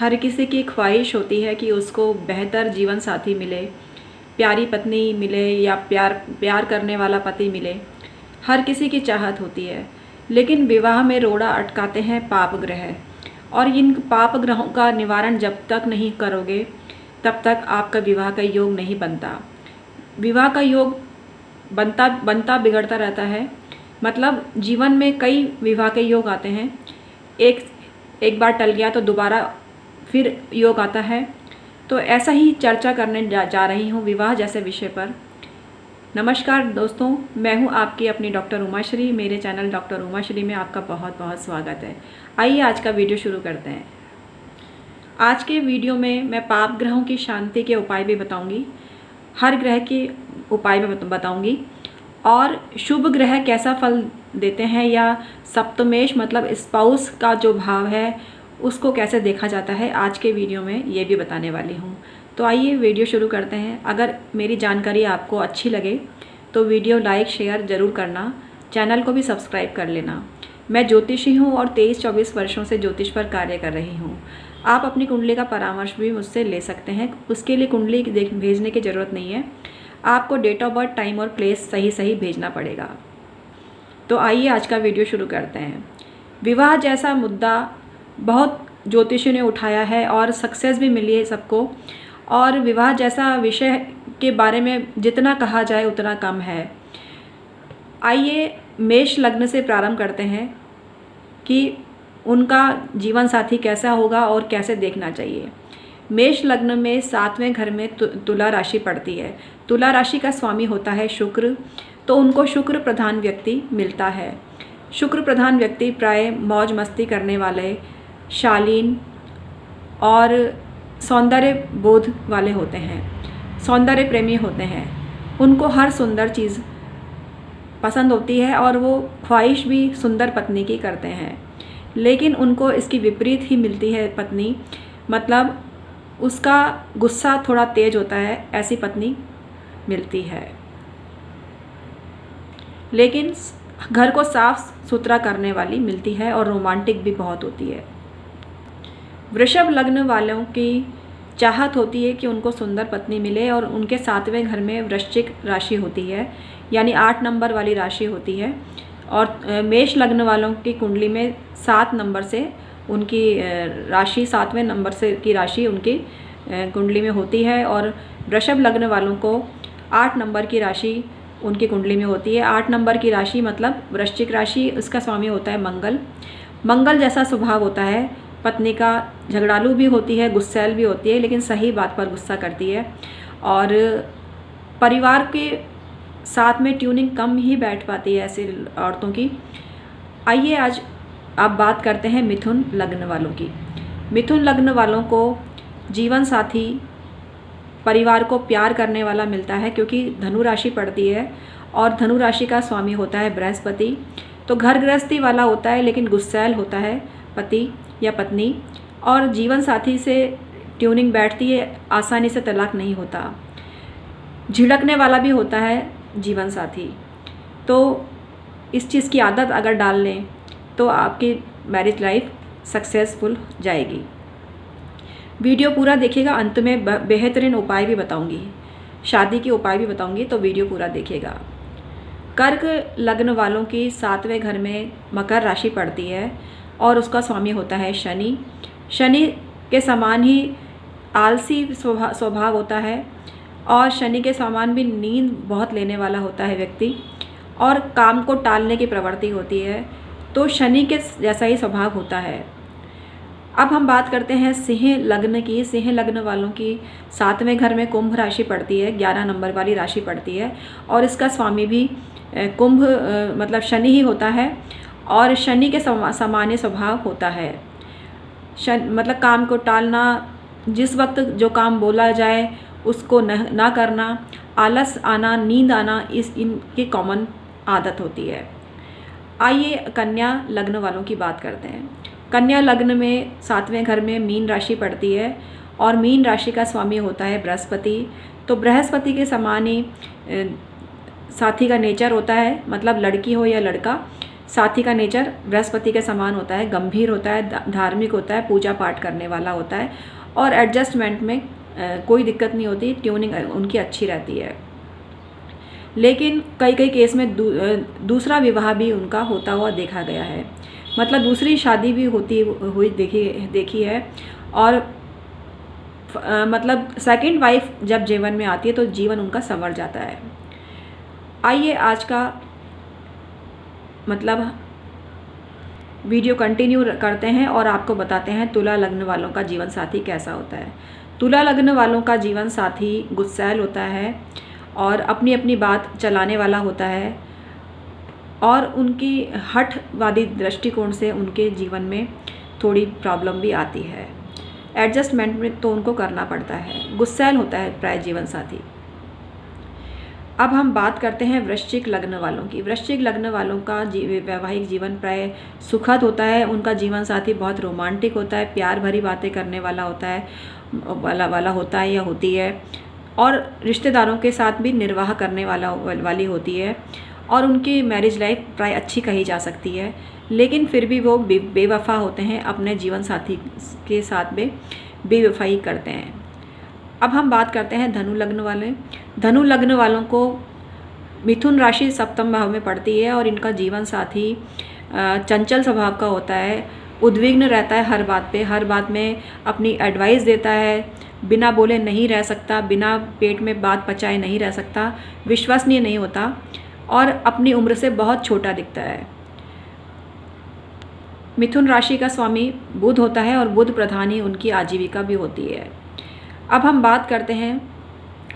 हर किसी की ख्वाहिश होती है कि उसको बेहतर जीवन साथी मिले, प्यारी पत्नी मिले या प्यार करने वाला पति मिले। हर किसी की चाहत होती है, लेकिन विवाह में रोड़ा अटकाते हैं पाप ग्रह। और इन पाप ग्रहों का निवारण जब तक नहीं करोगे तब तक आपका विवाह का योग नहीं बनता। विवाह का योग बनता बिगड़ता रहता है। मतलब जीवन में कई विवाह के योग आते हैं, एक बार टल गया तो दोबारा फिर योग आता है। तो ऐसा ही चर्चा करने जा रही हूँ विवाह जैसे विषय पर। नमस्कार दोस्तों, मैं हूँ आपकी अपनी डॉक्टर उमाश्री। मेरे चैनल डॉक्टर उमाश्री में आपका बहुत बहुत स्वागत है। आइए आज का वीडियो शुरू करते हैं। आज के वीडियो में मैं पाप ग्रहों की शांति के उपाय भी बताऊंगी, हर ग्रह के उपाय भी बताऊंगी, और शुभ ग्रह कैसा फल देते हैं या सप्तमेश मतलब स्पाउस का जो भाव है उसको कैसे देखा जाता है, आज के वीडियो में ये भी बताने वाली हूँ। तो आइए वीडियो शुरू करते हैं। अगर मेरी जानकारी आपको अच्छी लगे तो वीडियो लाइक शेयर ज़रूर करना, चैनल को भी सब्सक्राइब कर लेना। मैं ज्योतिषी हूँ और 23-24 वर्षों से ज्योतिष पर कार्य कर रही हूँ। आप अपनी कुंडली का परामर्श भी मुझसे ले सकते हैं। उसके लिए कुंडली भेजने की ज़रूरत नहीं है, आपको डेट ऑफ बर्थ, टाइम और प्लेस सही भेजना पड़ेगा। तो आइए आज का वीडियो शुरू करते हैं। विवाह जैसा मुद्दा बहुत ज्योतिषियों ने उठाया है और सक्सेस भी मिली है सबको, और विवाह जैसा विषय के बारे में जितना कहा जाए उतना कम है। आइए मेष लग्न से प्रारंभ करते हैं कि उनका जीवन साथी कैसा होगा और कैसे देखना चाहिए। मेष लग्न में 7वें घर में तुला राशि पड़ती है। तुला राशि का स्वामी होता है शुक्र, तो उनको शुक्र प्रधान व्यक्ति मिलता है। शुक्र प्रधान व्यक्ति प्राय मौज मस्ती करने वाले, शालीन और सौंदर्य बोध वाले होते हैं, सौंदर्य प्रेमी होते हैं। उनको हर सुंदर चीज़ पसंद होती है और वो ख्वाहिश भी सुंदर पत्नी की करते हैं, लेकिन उनको इसकी विपरीत ही मिलती है पत्नी। मतलब उसका गुस्सा थोड़ा तेज होता है, ऐसी पत्नी मिलती है। लेकिन घर को साफ सुथरा करने वाली मिलती है और रोमांटिक भी बहुत होती है। वृषभ लग्न वालों की चाहत होती है कि उनको सुंदर पत्नी मिले, और उनके 7वें घर में वृश्चिक राशि होती है, यानी 8 नंबर वाली राशि होती है। और मेष लग्न वालों की कुंडली में 7 नंबर से उनकी राशि, 7वें नंबर से की राशि उनकी कुंडली में होती है। और वृषभ लग्न वालों को 8 नंबर की राशि उनकी कुंडली में होती है। 8 नंबर की राशि मतलब वृश्चिक राशि, उसका स्वामी होता है मंगल। मंगल जैसा स्वभाव होता है। पत्नी का झगड़ालू भी होती है, गुस्सैल भी होती है, लेकिन सही बात पर गुस्सा करती है। और परिवार के साथ में ट्यूनिंग कम ही बैठ पाती है ऐसी औरतों की। आइए आज आप बात करते हैं मिथुन लग्न वालों की। मिथुन लग्न वालों को जीवन साथी परिवार को प्यार करने वाला मिलता है, क्योंकि धनु राशि पड़ती है और धनु राशि का स्वामी होता है बृहस्पति। तो घर गृहस्थी वाला होता है, लेकिन गुस्सैल होता है पति या पत्नी, और जीवन साथी से ट्यूनिंग बैठती है, आसानी से तलाक नहीं होता। झिड़कने वाला भी होता है जीवन साथी। तो इस चीज़ की आदत अगर डाल लें तो आपकी मैरिज लाइफ सक्सेसफुल जाएगी। वीडियो पूरा देखिएगा, अंत में बेहतरीन उपाय भी बताऊंगी, शादी के उपाय भी बताऊंगी, तो वीडियो पूरा देखिएगा। कर्क लग्न वालों की 7वें घर में मकर राशि पड़ती है और उसका स्वामी होता है शनि। शनि के समान ही आलसी स्वभाव होता है, और शनि के समान भी नींद बहुत लेने वाला होता है व्यक्ति, और काम को टालने की प्रवृत्ति होती है। तो शनि के जैसा ही स्वभाव होता है। अब हम बात करते हैं सिंह लग्न की। सिंह लग्न वालों की 7वें घर में कुंभ राशि पड़ती है, 11 नंबर वाली राशि पड़ती है, और इसका स्वामी भी कुंभ मतलब शनि ही होता है, और शनि के सामान्य स्वभाव होता है। मतलब काम को टालना, जिस वक्त जो काम बोला जाए उसको ना करना, आलस आना, नींद आना, इनकी कॉमन आदत होती है। आइए कन्या लग्न वालों की बात करते हैं। कन्या लग्न में 7वें घर में मीन राशि पड़ती है, और मीन राशि का स्वामी होता है बृहस्पति। तो बृहस्पति के समान ही साथी का नेचर होता है, मतलब लड़की हो या लड़का, साथी का नेचर बृहस्पति के समान होता है, गंभीर होता है, धार्मिक होता है, पूजा पाठ करने वाला होता है और एडजस्टमेंट में कोई दिक्कत नहीं होती, ट्यूनिंग उनकी अच्छी रहती है। लेकिन कई केस में दूसरा विवाह भी उनका होता हुआ देखा गया है, मतलब दूसरी शादी भी होती हुई देखी है और मतलब सेकंड वाइफ जब जीवन में आती है तो जीवन उनका संवर जाता है। आइए आज का मतलब वीडियो कंटिन्यू करते हैं और आपको बताते हैं तुला लग्न वालों का जीवन साथी कैसा होता है। तुला लग्न वालों का जीवन साथी गुस्सैल होता है और अपनी अपनी बात चलाने वाला होता है और उनकी हठवादी दृष्टिकोण से उनके जीवन में थोड़ी प्रॉब्लम भी आती है। एडजस्टमेंट में तो उनको करना पड़ता है, गुस्सैल होता है प्राय जीवन साथी। अब हम बात करते हैं वृश्चिक लग्न वालों की। वृश्चिक लग्न वालों का वैवाहिक जीवन प्राय सुखद होता है। उनका जीवन साथी बहुत रोमांटिक होता है, प्यार भरी बातें करने वाला होता है या होती है और रिश्तेदारों के साथ भी निर्वाह करने वाली होती है और उनकी मैरिज लाइफ प्राय अच्छी कही जा सकती है। लेकिन फिर भी वो बेवफा होते हैं, अपने जीवन साथी के साथ में बेवफाई करते हैं। अब हम बात करते हैं धनु लग्न वाले। धनु लग्न वालों को मिथुन राशि सप्तम भाव में पड़ती है और इनका जीवन साथी चंचल स्वभाव का होता है, उद्विग्न रहता है हर बात में अपनी एडवाइस देता है, बिना बोले नहीं रह सकता, बिना पेट में बात पचाए नहीं रह सकता, विश्वसनीय नहीं होता और अपनी उम्र से बहुत छोटा दिखता है। मिथुन राशि का स्वामी बुध होता है और बुध प्रधान ही उनकी आजीविका भी होती है। अब हम बात करते हैं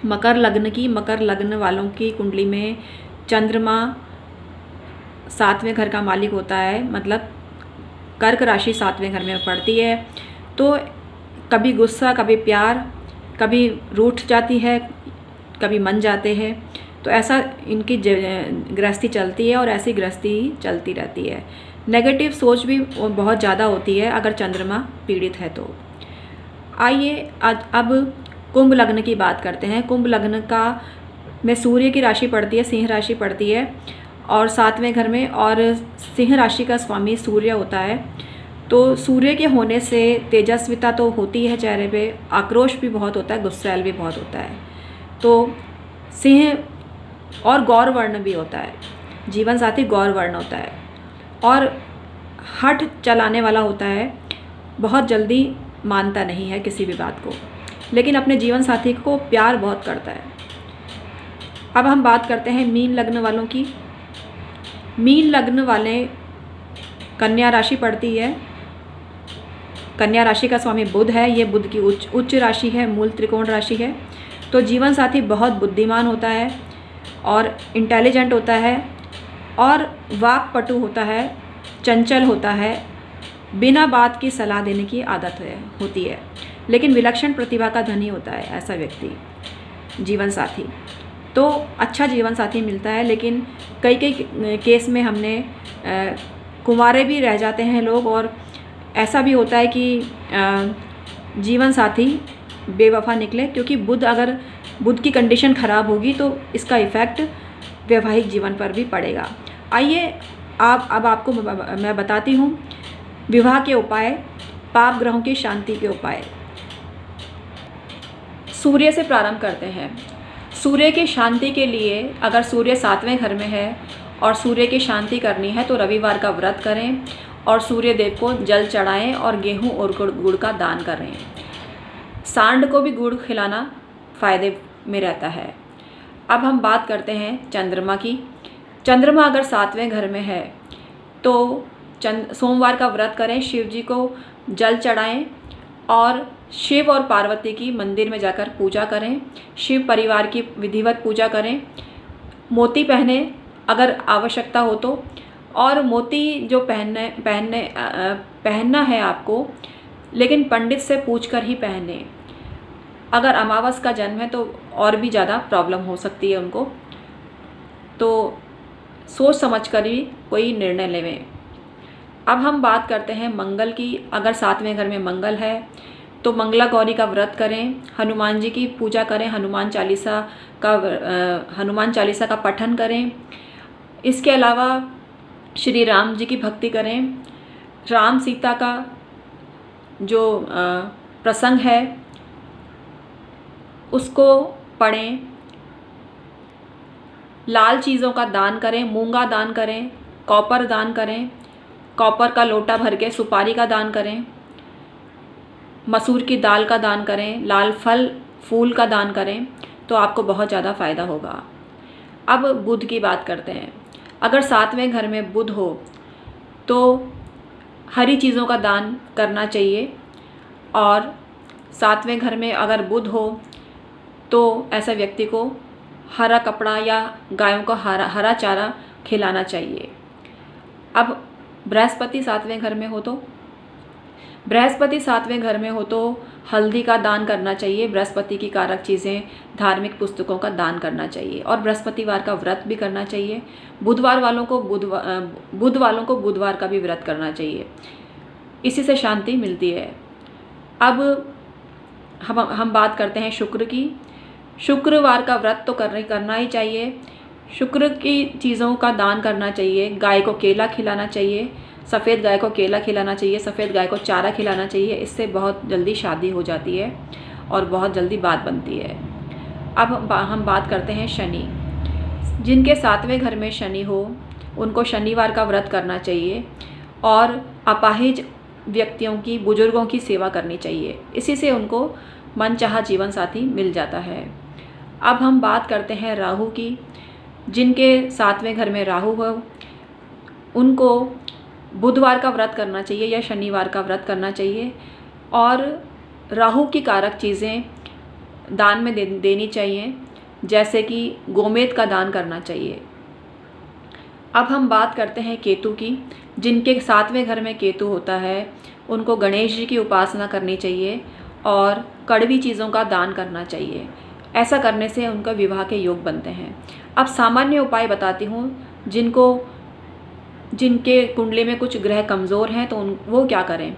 मकर लग्न की। मकर लग्न वालों की कुंडली में चंद्रमा 7वें घर का मालिक होता है, मतलब कर्क राशि 7वें घर में पड़ती है। तो कभी गुस्सा, कभी प्यार, कभी रूठ जाती है, कभी मन जाते हैं। तो ऐसा इनकी गृहस्थी चलती है और ऐसी गृहस्थी ही चलती रहती है। नेगेटिव सोच भी बहुत ज़्यादा होती है अगर चंद्रमा पीड़ित है तो। आइए आज अब कुंभ लग्न की बात करते हैं। कुंभ लग्न का में सूर्य की राशि पड़ती है, सिंह राशि पड़ती है और 7वें घर में, और सिंह राशि का स्वामी सूर्य होता है। तो सूर्य के होने से तेजस्विता तो होती है चेहरे पे, आक्रोश भी बहुत होता है, गुस्सैल भी बहुत होता है। तो सिंह और गौर वर्ण भी होता है, जीवन साथी गौर वर्ण होता है और हठ चलाने वाला होता है, बहुत जल्दी मानता नहीं है किसी भी बात को, लेकिन अपने जीवन साथी को प्यार बहुत करता है। अब हम बात करते हैं मीन लग्न वालों की। मीन लग्न वाले कन्या राशि पड़ती है। कन्या राशि का स्वामी बुध है, ये बुध की उच्च राशि है, मूल त्रिकोण राशि है। तो जीवन साथी बहुत बुद्धिमान होता है और इंटेलिजेंट होता है और वाक्पटु होता है, चंचल होता है, बिना बात की सलाह देने की आदत होती है, लेकिन विलक्षण प्रतिभा का धनी होता है ऐसा व्यक्ति जीवन साथी। तो अच्छा जीवन साथी मिलता है, लेकिन कई केस में हमने कुंवारे भी रह जाते हैं लोग और ऐसा भी होता है कि जीवन साथी बेवफा निकले, क्योंकि अगर बुध की कंडीशन ख़राब होगी तो इसका इफ़ेक्ट वैवाहिक जीवन पर भी पड़ेगा। आइए अब आपको मैं बताती हूँ विवाह के उपाय, पाप ग्रहों की शांति के उपाय। सूर्य से प्रारंभ करते हैं। सूर्य की शांति के लिए अगर सूर्य 7वें घर में है और सूर्य की शांति करनी है तो रविवार का व्रत करें और सूर्य देव को जल चढ़ाएं और गेहूं और गुड़ का दान करें। सांड को भी गुड़ खिलाना फ़ायदे में रहता है। अब हम बात करते हैं चंद्रमा की। चंद्रमा अगर 7वें घर में है तो सोमवार का व्रत करें, शिव जी को जल चढ़ाएं और शिव और पार्वती की मंदिर में जाकर पूजा करें, शिव परिवार की विधिवत पूजा करें, मोती पहने अगर आवश्यकता हो तो, और मोती जो पहनना है आपको, लेकिन पंडित से पूछकर ही पहने। अगर अमावस का जन्म है तो और भी ज़्यादा प्रॉब्लम हो सकती है उनको, तो सोच समझ कर ही कोई निर्णय लेवें। अब हम बात करते हैं मंगल की। अगर 7वें घर में मंगल है तो मंगला गौरी का व्रत करें, हनुमान जी की पूजा करें, हनुमान चालीसा का पठन करें। इसके अलावा श्री राम जी की भक्ति करें। राम सीता का जो प्रसंग है उसको पढ़ें। लाल चीज़ों का दान करें, मूंगा दान करें, कॉपर दान करें, कॉपर का लोटा भर के सुपारी का दान करें, मसूर की दाल का दान करें, लाल फल फूल का दान करें, तो आपको बहुत ज़्यादा फ़ायदा होगा। अब बुध की बात करते हैं। अगर 7वें घर में बुध हो तो हरी चीज़ों का दान करना चाहिए, और 7वें घर में अगर बुध हो तो ऐसा व्यक्ति को हरा कपड़ा या गायों को हरा चारा खिलाना चाहिए। अब बृहस्पति 7वें घर में हो तो हल्दी का दान करना चाहिए। बृहस्पति की कारक चीज़ें, धार्मिक पुस्तकों का दान करना चाहिए, और बृहस्पतिवार का व्रत भी करना चाहिए। बुधवार वालों को बुधवार का भी व्रत करना चाहिए। इसी से शांति मिलती है। अब हम बात करते हैं शुक्र की। शुक्रवार का व्रत तो करना ही चाहिए। शुक्र की चीज़ों का दान करना चाहिए। गाय को केला खिलाना चाहिए, सफ़ेद गाय को केला खिलाना चाहिए, सफ़ेद गाय को चारा खिलाना चाहिए। इससे बहुत जल्दी शादी हो जाती है और बहुत जल्दी बात बनती है। अब हम बात करते हैं शनि। जिनके 7वें घर में शनि हो उनको शनिवार का व्रत करना चाहिए, और अपाहिज व्यक्तियों की, बुजुर्गों की सेवा करनी चाहिए। इसी से उनको मनचाहा जीवन साथी मिल जाता है। अब हम बात करते हैं राहु की। जिनके 7वें घर में राहु हो उनको बुधवार का व्रत करना चाहिए या शनिवार का व्रत करना चाहिए, और राहु की कारक चीज़ें दान में देनी चाहिए, जैसे कि गोमेद का दान करना चाहिए। अब हम बात करते हैं केतु की। जिनके 7वें घर में केतु होता है उनको गणेश जी की उपासना करनी चाहिए और कड़वी चीज़ों का दान करना चाहिए। ऐसा करने से उनका विवाह के योग बनते हैं। अब सामान्य उपाय बताती हूँ। जिनके कुंडली में कुछ ग्रह कमज़ोर हैं तो वो क्या करें।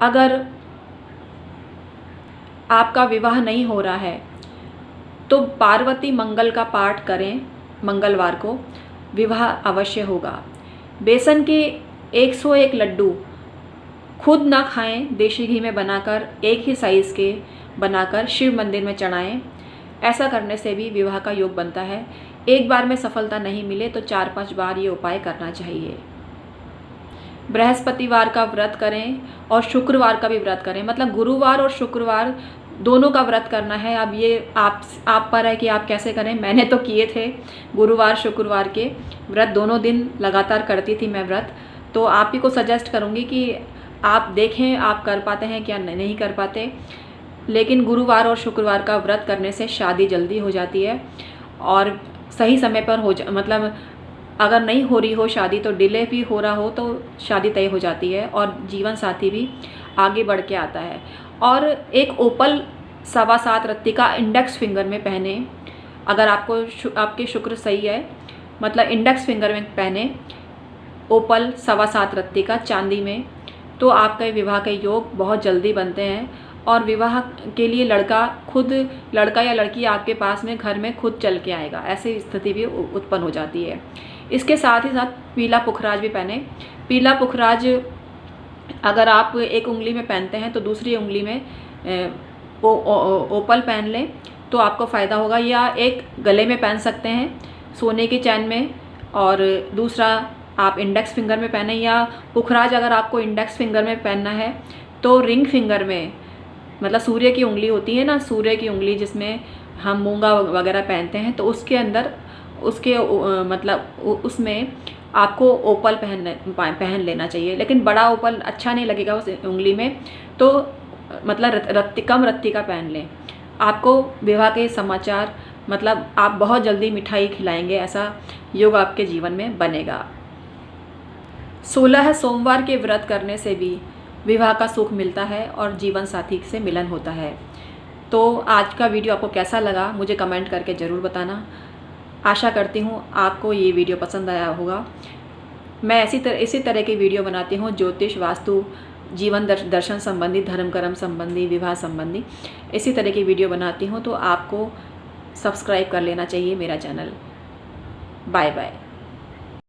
अगर आपका विवाह नहीं हो रहा है तो पार्वती मंगल का पाठ करें। मंगलवार को विवाह अवश्य होगा। बेसन के 101 लड्डू खुद ना खाएं, देशी घी में बनाकर एक ही साइज़ के बनाकर शिव मंदिर में चढ़ाएं। ऐसा करने से भी विवाह का योग बनता है। एक बार में सफलता नहीं मिले तो 4-5 बार ये उपाय करना चाहिए। बृहस्पतिवार का व्रत करें और शुक्रवार का भी व्रत करें। मतलब गुरुवार और शुक्रवार दोनों का व्रत करना है। अब ये आप पर है कि आप कैसे करें। मैंने तो किए थे गुरुवार शुक्रवार के व्रत, दोनों दिन लगातार करती थी मैं व्रत। तो आप ही को सजेस्ट करूँगी कि आप देखें आप कर पाते हैं क्या नहीं कर पाते। लेकिन गुरुवार और शुक्रवार का व्रत करने से शादी जल्दी हो जाती है, और सही समय पर मतलब अगर नहीं हो रही हो शादी तो डिले भी हो रहा हो तो शादी तय हो जाती है, और जीवन साथी भी आगे बढ़ के आता है। और एक ओपल 7.25 रत्ती का इंडेक्स फिंगर में पहने। अगर आपके शुक्र सही है, मतलब इंडेक्स फिंगर में पहने ओपल 7.25 रत्ती का चांदी में, तो आपके विवाह के योग बहुत जल्दी बनते हैं, और विवाह के लिए लड़का या लड़की आपके पास में घर में खुद चल के आएगा। ऐसी स्थिति भी उत्पन्न हो जाती है। इसके साथ ही साथ पीला पुखराज भी पहने। पीला पुखराज अगर आप एक उंगली में पहनते हैं तो दूसरी उंगली में ओपल पहन लें तो आपको फ़ायदा होगा, या एक गले में पहन सकते हैं सोने की चैन में, और दूसरा आप इंडेक्स फिंगर में पहने। या पुखराज अगर आपको इंडेक्स फिंगर में पहनना है तो रिंग फिंगर में, मतलब सूर्य की उंगली होती है ना, सूर्य की उंगली जिसमें हम मूंगा वगैरह पहनते हैं, तो उसके अंदर उसमें आपको ओपल पहन लेना चाहिए। लेकिन बड़ा ओपल अच्छा नहीं लगेगा उस उंगली में, तो मतलब कम रत्ती का पहन लें। आपको विवाह के समाचार, मतलब आप बहुत जल्दी मिठाई खिलाएंगे, ऐसा योग आपके जीवन में बनेगा। 16 सोमवार के व्रत करने से भी विवाह का सुख मिलता है और जीवन साथी से मिलन होता है। तो आज का वीडियो आपको कैसा लगा मुझे कमेंट करके ज़रूर बताना। आशा करती हूँ आपको ये वीडियो पसंद आया होगा। मैं इसी तरह की वीडियो बनाती हूँ, ज्योतिष, वास्तु, जीवन दर्शन संबंधी, धर्म कर्म संबंधी, विवाह संबंधी, इसी तरह की वीडियो बनाती हूँ। तो आपको सब्सक्राइब कर लेना चाहिए मेरा चैनल। Bye bye.